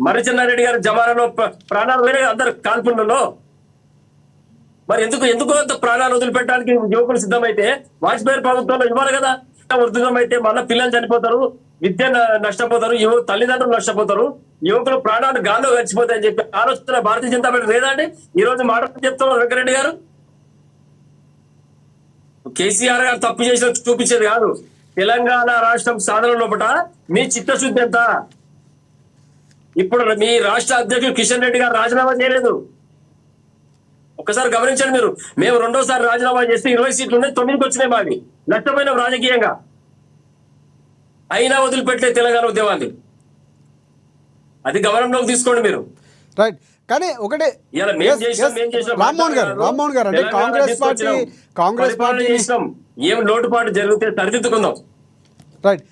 మర్రిచెన్నారెడ్డి గారి జమానాలో ప్రాణాలు వేరే అందరు కాల్పులలో. మరి ఎందుకు ఎందుకు అంత ప్రాణాలు వదిలిపెట్టడానికి యువకులు సిద్ధమైతే వాజ్పేయి ప్రభుత్వంలో ఇవ్వాలి కదా. ఉద్యోగం అయితే మళ్ళీ పిల్లలు చనిపోతారు, విద్య నష్టపోతారు, తల్లిదండ్రులు నష్టపోతారు, యువకులు ప్రాణాలు గాల్లో గడిచిపోతాయని చెప్పి ఆలోచన భారతీయ జనతా పార్టీ లేదా అండి? ఈ రోజు మాట చెప్తున్నారు వెంకరెడ్డి గారు. కేసీఆర్ గారు తప్పు చేసిన చూపించేది కాదు, తెలంగాణ రాష్ట్రం సాధన లోపల మీ చిత్తశుద్ధి ఎంత? ఇప్పుడు మీ రాష్ట్ర అధ్యక్షుడు కిషన్ రెడ్డి గారు రాజీనామా చేయలేదు. ఒక్కసారి గమనించండి మీరు. మేము రెండోసారి రాజీనామా చేస్తే 20 సీట్లు ఉన్నాయి, 9కి వచ్చినాయి. మావి నష్టపోయిన రాజకీయంగా అయినా వదిలిపెట్టే తెలంగాణ ఉద్యమాన్ని. అది గమనంలోకి తీసుకోండి మీరు. రైట్. కానీ ఒకటే రామ్మోహన్ గారు అంటే కాంగ్రెస్ పార్టీ ఏం లోటుపాటు జరిగితే సరిదిద్దుకుందాం. రైట్.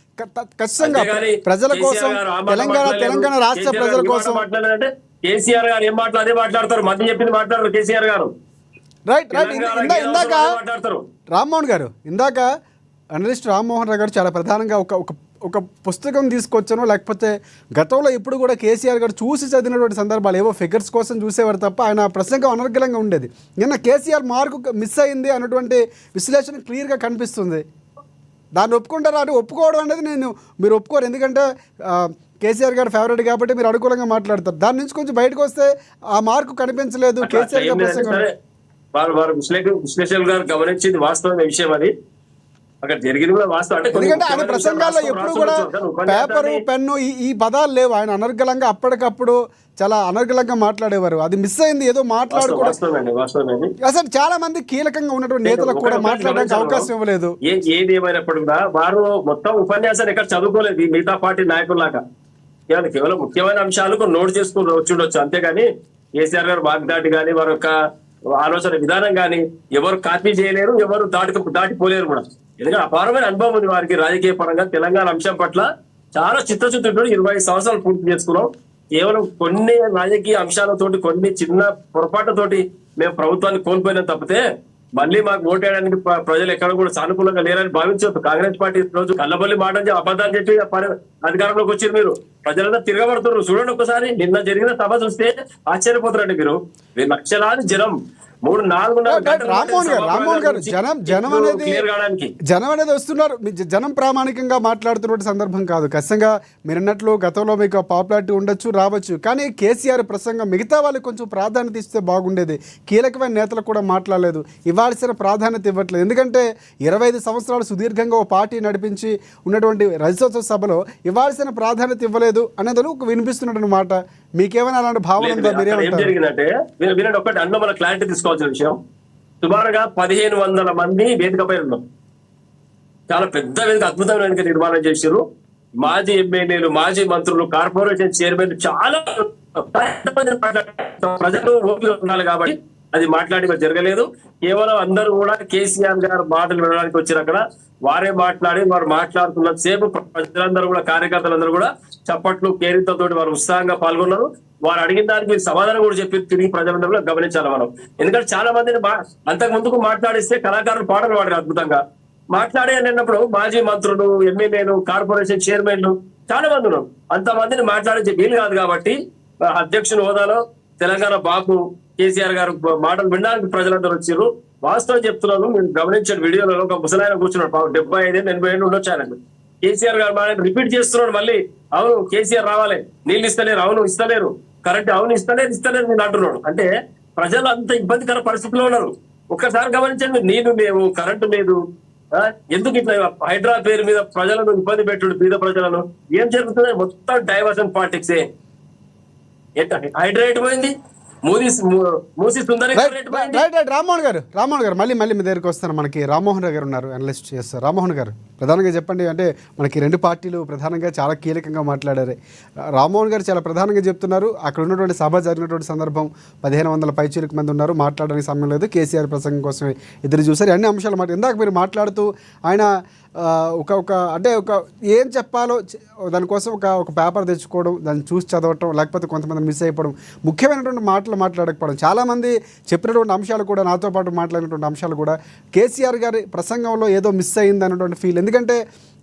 ఖచ్చితంగా ప్రజల కోసం, తెలంగాణ రాష్ట్ర ప్రజల కోసం మాట్లాడారంటే కేసీఆర్ గారు ఏం అదే మాట్లాడతారు, మధ్య చెప్పింది మాట్లాడతారు కేసీఆర్ గారు. రైట్. ఇందాక రామ్మోహన్ గారు, ఇందాక అనలిస్ట్ రామ్మోహన్ రావు గారు చాలా ప్రధానంగా ఒక పుస్తకం తీసుకొచ్చాను, లేకపోతే గతంలో ఇప్పుడు కూడా కేసీఆర్ గారు చూసి చదివినటువంటి సందర్భాలు ఏవో ఫిగర్స్ కోసం చూసేవారు తప్ప ఆయన ప్రసంగం అనర్గళంగా ఉండేది. నిన్న కేసీఆర్ మార్కు మిస్ అయింది అన్నటువంటి విశ్లేషణ క్లియర్గా కనిపిస్తుంది. దాన్ని ఒప్పుకుంటారా? అంటే ఒప్పుకోవడం అనేది మీరు ఒప్పుకోరు, ఎందుకంటే కేసీఆర్ గారు ఫేవరెట్ కాబట్టి మీరు అనుకూలంగా మాట్లాడతారు. దాని నుంచి కొంచెం బయటకు వస్తే ఆ మార్కు కనిపించలేదు కేసీఆర్ గారు ప్రసంగం. విశ్లేషకులు గారు గమనించింది వాస్తవమైన విషయం, అది అక్కడ జరిగింది కూడా వాస్తవం. ఎందుకంటే ఆయన ప్రసంగాల్లో ఎప్పుడు కూడా పేపరు పెన్ను ఈ పదాలు లేవు. ఆయన అనర్గళంగా అప్పటికప్పుడు చాలా అనర్గళంగా మాట్లాడేవారు. అది మిస్ అయింది. ఏదో మాట్లాడుకోవడం అసలు చాలా మంది కీలకంగా ఉన్నటువంటి నేతలకు కూడా మాట్లాడడానికి అవకాశం ఇవ్వలేదు. ఏది ఏమైనప్పుడు కూడా వారు మొత్తం ఉపన్యాసాన్ని ఎక్కడ చదువుకోలేదు మిగతా పార్టీ నాయకుల్లాగా. కేవలం ముఖ్యమైన అంశాలకు నోట్ చేసుకుని వచ్చుండొచ్చు, అంతేగాని కేసీఆర్ గారు వాగ్దాటి కానీ వారి యొక్క ఆలోచన విధానం కానీ ఎవరు కాపీ చేయలేరు, ఎవరు దాటిపోలేరు కూడా. ఎందుకంటే అపారమైన అనుభవం ఉంది వారికి రాజకీయ పరంగా. తెలంగాణ అంశం పట్ల చాలా చిత్తశుద్ధితో 20 సంవత్సరాలు పూర్తి చేసుకున్నాం. కేవలం కొన్ని రాజకీయ అంశాలతోటి, కొన్ని చిన్న పొరపాట్లతోటి మేము ప్రభుత్వాన్ని కోల్పోయినాం తప్పితే మళ్ళీ మాకు ఓటేయడానికి ప్రజలు ఎక్కడ కూడా సానుకూలంగా లేరని భావించవచ్చు. కాంగ్రెస్ పార్టీ రోజు కళ్ళబల్లి మాట అబద్ధాలు చెప్పి అధికారంలోకి వచ్చారు. మీరు ప్రజలంతా తిరగబడుతున్నారు. చూడండి ఒకసారి నిన్న జరిగిన సభ చూస్తే ఆశ్చర్యపోతారండి మీరు. లక్షలాది జనం 3-4 రామ్మోహన్ గారు జనం అనేది వస్తున్నారు. జనం ప్రామాణికంగా మాట్లాడుతున్న సందర్భం కాదు. ఖచ్చితంగా మీరు అన్నట్లు గతంలో మీకు పాపులారిటీ ఉండొచ్చు, రావచ్చు. కానీ కేసీఆర్ ప్రసంగం మిగతా వాళ్ళకి కొంచెం ప్రాధాన్యత ఇస్తే బాగుండేది. కీలకమైన నేతలకు కూడా మాట్లాడలేదు, ఇవ్వాల్సిన ప్రాధాన్యత ఇవ్వట్లేదు. ఎందుకంటే 25 సంవత్సరాలు సుదీర్ఘంగా ఓ పార్టీ నడిపించి ఉన్నటువంటి రజతోత్సవ సభలో ఇవ్వాల్సిన ప్రాధాన్యత ఇవ్వలేదు అనేది వినిపిస్తున్నటువంటి మాట. మీకేమైనా అలాంటి భావన ఉందా? జరిగిందంటే మీరు ఒకటి అందులో మన క్లారిటీ తీసుకోవాల్సిన విషయం. సుమారుగా 1500 మంది వేదికపై ఉన్నాం. చాలా పెద్ద వేదిక, అద్భుతమైన వేదిక నిర్మాణం చేశారు. మాజీ ఎమ్మెల్యేలు, మాజీ మంత్రులు, కార్పొరేషన్ చైర్మన్, చాలా ప్రజలు ఓపిక ఉండాలి కాబట్టి అది మాట్లాడి జరగలేదు. కేవలం అందరూ కూడా కేసీఆర్ గారు మాటలు వినడానికి వచ్చారు. అక్కడ వారే మాట్లాడి వారు మాట్లాడుతున్న సేపు ప్రజలందరూ కూడా, కార్యకర్తలందరూ కూడా చప్పట్లు కేరింతతోటి వారు ఉత్సాహంగా పాల్గొన్నారు. వారు అడిగిన దానికి మీరు సమాధానం కూడా చెప్పి తిరిగి ప్రజలందరూ కూడా గమనించాలి మనం. ఎందుకంటే చాలా మందిని అంతకు ముందుకు మాట్లాడిస్తే కళాకారులు పాటలు పాడారు అద్భుతంగా. మాట్లాడే అన్నప్పుడు మాజీ మంత్రులు, ఎమ్మెల్యేలు, కార్పొరేషన్ చైర్మన్లు చాలా మంది ఉన్నారు. అంతమందిని మాట్లాడించే వీలు కాదు కాబట్టి అధ్యక్షుని హోదాలో తెలంగాణ బాబు కేసీఆర్ గారు మాటలు వినడానికి ప్రజలందరూ వచ్చారు. వాస్తవం చెప్తున్నాను, మీరు గమనించిన వీడియోలో ఒక ముసలాయన కూర్చున్నాడు, 75-80 ఏళ్ళు ఉండొచ్చు ఆయనకు. కేసీఆర్ గారు మాట రిపీట్ చేస్తున్నాడు మళ్ళీ. అవును కేసీఆర్ రావాలి, నీళ్ళు ఇస్తలేరు, అవును ఇస్తలేరు, కరెంట్ అవును ఇస్తలేరు మీరు అంటున్నాడు. అంటే ప్రజలు అంత ఇబ్బందికర పరిస్థితిలో ఉన్నారు. ఒక్కసారి గమనించండి, నీళ్లు లేవు, కరెంటు లేదు. ఎందుకు ఇట్లా హైడ్రా పేరు మీద ప్రజలను ఇబ్బంది పెట్టుడు, పేద ప్రజలను? ఏం జరుగుతుంది? మొత్తం డైవర్షన్ పాలిటిక్సే. హైడ్రేట్ పోయింది, రామ్మోహన్ గారు మళ్ళీ మీ దగ్గరికి వస్తాను. మనకి రామ్మోహన్ రావు గారు ఉన్నారు, అనలిస్ట్ చేస్తారు. రామ్మోహన్ గారు ప్రధానంగా చెప్పండి. అంటే మనకి 2 పార్టీలు ప్రధానంగా చాలా కీలకంగా మాట్లాడారు. రామ్మోహన్ గారు చాలా ప్రధానంగా చెప్తున్నారు, అక్కడ ఉన్నటువంటి సభ జరిగినటువంటి సందర్భం 1500 పైచీలకు మంది ఉన్నారు, మాట్లాడడానికి సమయం లేదు, కేసీఆర్ ప్రసంగం కోసం ఎదురు చూసారు. అన్ని అంశాలు ఇందాక మీరు మాట్లాడుతూ ఆయన అంటే ఏం చెప్పాలో దానికోసం ఒక పేపర్ తెచ్చుకోవడం, దాన్ని చూసి చదవటం, లేకపోతే కొంతమంది మిస్ అయిపోవడం, ముఖ్యమైనటువంటి మాటలు మాట్లాడకపోవడం. చాలామంది చెప్పినటువంటి అంశాలు కూడా, నాతో పాటు మాట్లాడినటువంటి అంశాలు కూడా కేసీఆర్ గారి ప్రసంగంలో ఏదో మిస్ అయింది అన్నటువంటి ఫీల్. ఎందుకంటే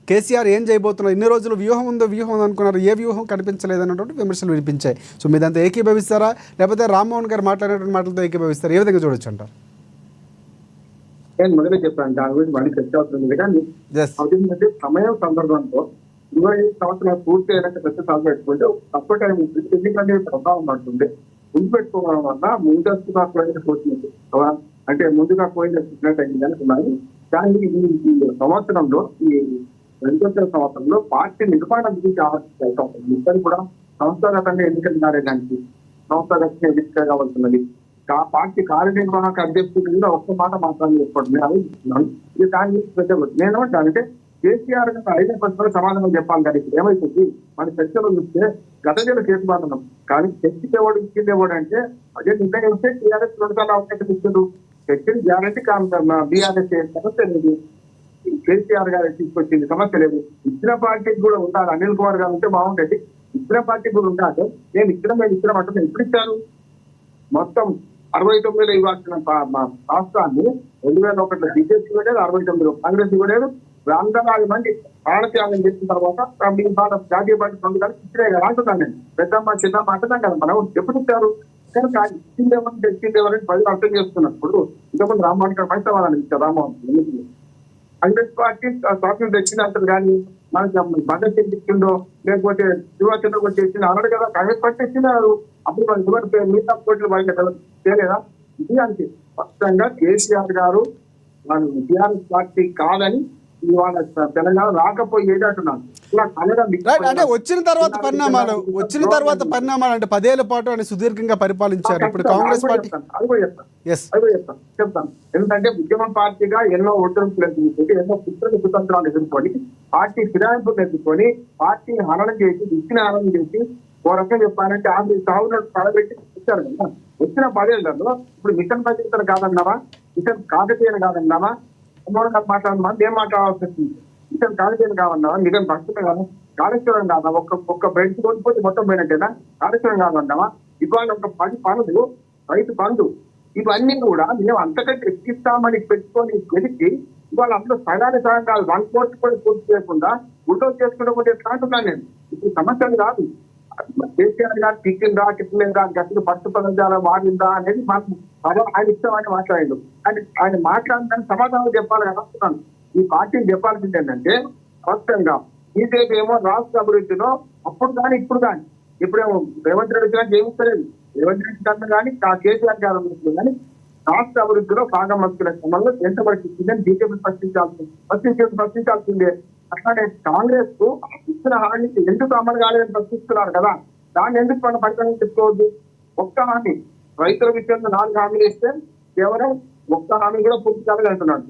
కేసీఆర్ ఏం చేయబోతున్నారు, ఇన్ని రోజులు వ్యూహం ఉందో వ్యూహం ఉందో అనుకున్నారు, ఏ వ్యూహం కనిపించలేదు అన్నటువంటి విమర్శలు వినిపించాయి. సో మీదంతా ఏకీభవిస్తారా, లేకపోతే రామ్మోహన్ గారు మాట్లాడినటువంటి మాటలతో ఏకీభవిస్తారా, ఏ విధంగా చూడొచ్చు అంటారు? నేను మొదలే చెప్పాను, దాని గురించి మళ్ళీ చర్చ అవుతుంది. కానీ అదేంటంటే సమయం సందర్భంతో 25 సంవత్సరాలు పూర్తి అయినాక పెద్ద సాగు పెట్టుకుంటే తక్కువ టైం ఎందుకంటే ప్రభావం పడుతుంది. ముందు పెట్టుకోవడం వల్ల ముందస్తుగా పోతుంది, అంటే ముందుగా పోయినట్టు అయింది అనుకున్నాను. కానీ ఈ సంవత్సరంలో, ఈ 2000 సంవత్సరంలో పార్టీ నిర్మాణం గురించి ఆలోచిస్తాం. ఇద్దరు కూడా సంస్థాగతంగా ఎన్నికలు దానికి సంస్థాగతంగా ఎన్నిక కావాల్సినది. పార్టీ కార్యనిర్వాహక అధ్యక్షుడు కూడా ఒక్క మాట మాత్రమే చెప్పండి అది ఇది దాని గురించి నేనేమంటానంటే కేసీఆర్ గారు 5 ప్రశ్నలు సమాధానం చెప్పాలి. కానీ ఇప్పుడు ఏమైతుంది, మన చర్చలో చూస్తే గత నెల చేసుకుంటున్నాం. కానీ చర్చకి ఎవడు ఇచ్చింది ఎవడు అంటే అదే నిర్ణయిస్తే టీఆర్ఎస్ 2 సార్లు అవకాశం ఇచ్చారు. చర్చని గ్యారంటీ బీఆర్ఎస్ సమస్య లేదు, కేసీఆర్ గారు తీసుకొచ్చింది సమస్య లేదు. ఇచ్చిన పార్టీకి కూడా ఉండాలి. అనిల్ కుమార్ గారు ఉంటే బాగుంటుంది. ఇచ్చిన పార్టీకి కూడా ఉండాలి. నేను ఇచ్చిన అంటే ఎప్పుడు ఇచ్చారు? మొత్తం 69లో ఇవ్వాల్సిన రాష్ట్రాన్ని 2001లో బీజేపీ ఇవ్వలేదు, 69లో కాంగ్రెస్ ఇవ్వలేదు. 100 మంది ప్రాణత్యాగం చేసిన తర్వాత జాతీయ పార్టీ 2 కలిసి ఇచ్చినే కదా అంటున్నాను నేను. పెద్దమ్మ చిన్నమ్మ అంటున్నాం కదా మనం. ఎప్పుడు ఇచ్చారు? కానీ ఇచ్చిందేవరని ప్రజలు అర్థం చేస్తున్నప్పుడు ఇంతకుముందు రామ్మోహన్ గారు పైసా వాళ్ళని ఇచ్చారు. రామ్మోహన్ కాంగ్రెస్ పార్టీ స్వాతంత్రం తెచ్చినట్టు కానీ మనకి భగత్ సింగ్ ఇచ్చిందో లేకపోతే యువచంద్ర కూడా చేసింది అన్నాడు కదా. కాంగ్రెస్ పార్టీ ఇచ్చినారు. అప్పుడు మన యువత మిగతా కోట్లు వాళ్ళకి చేయలేదా? ఇది అంటే స్పష్టంగా కేసీఆర్ గారు మన టీఆర్ఎస్ పార్టీ కాదని ఇవాళ తెలంగాణ రాకపోయేది అంటున్నాను. అంటే వచ్చిన తర్వాత పరిణామాలు అంటే 10 ఏళ్ల పాటు అని సుదీర్ఘంగా పరిపాలించారు. ఇప్పుడు కాంగ్రెస్ పార్టీ అది కూడా చెప్తాను. ఎందుకంటే ఉద్యమ పార్టీగా ఎన్నో ఒడిదుడుకులు ఎదుర్కొని, ఎన్నో కుతంత్రాలు ఎదుర్కొని, పార్టీ ఫిరాయింపులు ఎదుర్కొని, పార్టీని హననం చేసి, ఇచ్చిన హననం చేసి, ఓ రకంగా చెప్పాలంటే ఆమె సాగులో పడబెట్టి ఇచ్చారు కదా. వచ్చిన 10 ఏళ్లలో ఇప్పుడు మిషన్ భద్రతలు కాదన్నావా, మిషన్ కాకతీయను కాదన్నావా, మాట్లాడమా ఏం మాట్లాడాల్సి వచ్చింది? మిషన్ కాకతీయను కాదన్నావా, మిషన్ భక్తులు కాదా, కాళేశ్వరం కాదా, ఒక్క బెంచ్ కోల్పోతే మొత్తం పోయినట్టేనా? కాళేశ్వరం కాదన్నావా? ఇవాళ ఒక 10 పనులు, రైతు పనులు, ఇవన్నీ కూడా మేము అంతకంటే ఎక్కిస్తామని పెట్టుకొని వెలికి ఇవాళ అందులో సగానికి సగం కాదు, 1 కోటి కూడా పూర్తి చేయకుండా గుడ్డలు చేసుకుంటూ పోతే ఎట్లా అంటున్నాను నేను. ఇప్పుడు సమస్యలు కాదు కేసీఆర్ గారు టిక్కిందా టిక్కిందా, గట్టిగా పట్టు పదాలు వాడిందా అనేది మాకు ఆయన ఇష్టం అని మాట్లాడిండు. ఆయన మాట్లాడడానికి సమాధానం చెప్పాలి కదా అంటున్నాను. ఈ పార్టీని చెప్పాల్సింది ఏంటంటే స్పష్టంగా బీజేపీ ఏమో రాష్ట్ర అభివృద్ధిలో అప్పుడు కానీ ఇప్పుడు కానీ, ఇప్పుడేమో రేవంత్ రెడ్డి గారికి ఏమి ఇస్తలేదు. రేవంత్ రెడ్డి కన్నా కానీ కేసీఆర్ గారు అనిపిస్తుంది. కానీ రాష్ట్ర అభివృద్ధిలో భాగం మంత్రుల క్రమంలో ఎంత పట్టించిందని బీజేపీ ప్రశ్నించాల్సిందే. అట్లానే కాంగ్రెస్ కు ఇచ్చిన హామీ ఎందుకు అమలు కాలేదని ప్రశ్నిస్తున్నారు కదా, దాన్ని ఎందుకు మనం పరిగణన చెప్పుకోవద్దు? ఒక్క హామీ రైతుల విషయంలో 4 హామీలు ఇస్తే కేవలం ఒక్క హామీ కూడా పూర్తి కాలేదంటున్నాడు.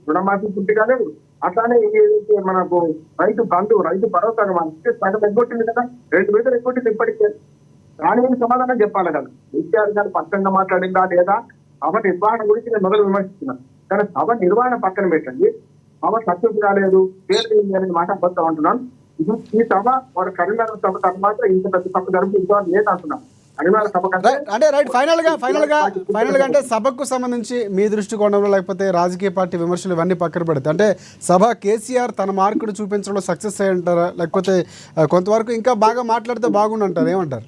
రుణమాఫీ పూర్తి కాలేదు. అట్లానే ఏదైతే మనకు రైతు బంధు, రైతు భరోసా మనకి సగం ఎగ్గొట్టింది కదా, 2 మీటర్లు ఎగ్గొట్టింది ఇప్పటికే. దాని మీద సమాధానం చెప్పాలి కదా. కేసీఆర్ గారు స్పష్టంగా మాట్లాడిందా లేదా? సభ నిర్వహణ గురించి నేను మొదలు విమర్శిస్తున్నాను. కానీ సభ నిర్వహణ పక్కన పెట్టండి, సభ సక్సెస్ కాలేదు తేలింది అనే మాట అబద్ధం అంటున్నాను. ఈ సభ వాడు కరీంనగర్ సభ తర్వాత ఇంత పెద్ద సభ జరుపుకుంటారు లేదు అంటున్నాను. కరీంనగర్ సభ అంటే రైట్ ఫైనల్ గా అంటే సభకు సంబంధించి మీ దృష్టికోణంలో, లేకపోతే రాజకీయ పార్టీ విమర్శలు ఇవన్నీ పక్కన పెడితే, అంటే సభ కేసీఆర్ తన మార్కును చూపించడంలో సక్సెస్ అయ్యి అంటారా, లేకపోతే కొంతవరకు ఇంకా బాగా మాట్లాడితే బాగుండు అంటారు? ఏమంటారు?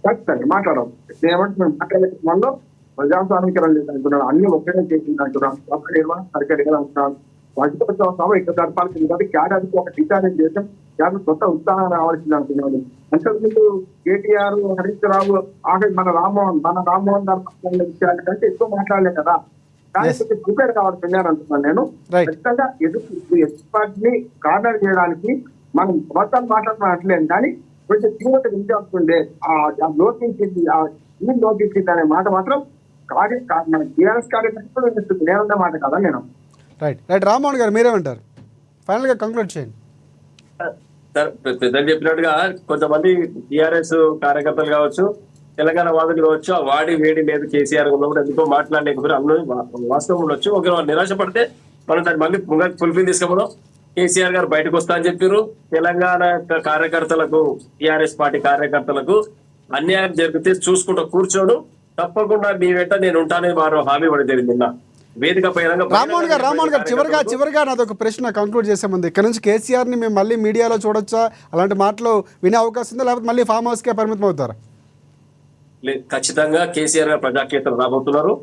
ఖచ్చితంగా మాట్లాడడం ఏమంటున్నాం, మాట్లాడే మనలో ప్రజాస్వామికరణ లేదంటున్నాను. అన్ని ఒక్కడే చేసింది అంటున్నాను. సభ నిర్వహణ సరిగ్గా ఉంటున్నాను. వాటితో సభ ఇక్కడ జరపాల్సింది కాబట్టి క్యాడర్కి ఒక డిజైన్ చేసాం. క్యాడర్ కొత్త ఉత్సాహం రావాల్సింది అంటున్నాను. అంతకుముందు కేటీఆర్, హరీష్ రావు, ఆఖరి మన రామ్మోహన్ గారు విషయాల కంటే ఎక్కువ మాట్లాడలేదు కదా. కానీ ప్రిపేర్ కావాల్సిందే అని అంటున్నాను నేను. ఖచ్చితంగా ఎక్స్పర్ట్ ని కార్నర్ చేయడానికి మనం మొత్తం మాట్లాడుతున్నట్లేదు. కానీ కొంచెం తీవ్రత వినియోగిస్తుండే లోకించింది, లోకించింది అనే మాట మాత్రం మన టీఆర్ఎస్ కార్యకర్తలు వినిపిస్తుంది. నేనున్న మాట కదా నేను. రైట్ రామ్మోహన్ గారు మీరేమంటారు? ఫైనల్ గా కంక్లూడ్ చేయండి. సార్ పెద్దలు చెప్పినట్టుగా కొంతమంది టీఆర్ఎస్ కార్యకర్తలు కావచ్చు, తెలంగాణ వాదులు కావచ్చు, ఆ వాడి వేడి లేదు కేసీఆర్ ఉన్నప్పుడు ఎందుకో మాట్లాడలేకపోతే అన్నీ వాస్తవం ఉండొచ్చు. ఒకవేళ నిరాశ పడితే మనం దాన్ని మళ్ళీ ఫుల్ఫిల్ తీసుకోవడం. కేసీఆర్ గారు బయటకు వస్తా అని చెప్పారు. తెలంగాణ కార్యకర్తలకు, టీఆర్ఎస్ పార్టీ కార్యకర్తలకు అన్యాయం జరిగితే చూసుకుంటూ కూర్చోడు, తప్పకుండా మీ వెంట నేను ఉంటానని వారు హామీ పడి జరిగింది. వేదిక పైన రామ్మోహన్ గారు చివరిగా నాదొక ప్రశ్న కంక్లూడ్ చేసే ముందు, ఇక్కడ నుంచి కేసీఆర్ని మేము మళ్ళీ మీడియాలో చూడొచ్చా? అలాంటి మాటలు వినే అవకాశం ఉందా, లేకపోతే మళ్ళీ ఫామ్ హౌస్కే పరిమితం అవుతారా? ఖచ్చితంగా కేసీఆర్ గారు ప్రజాక్షేత్రం రాబోతున్నారు.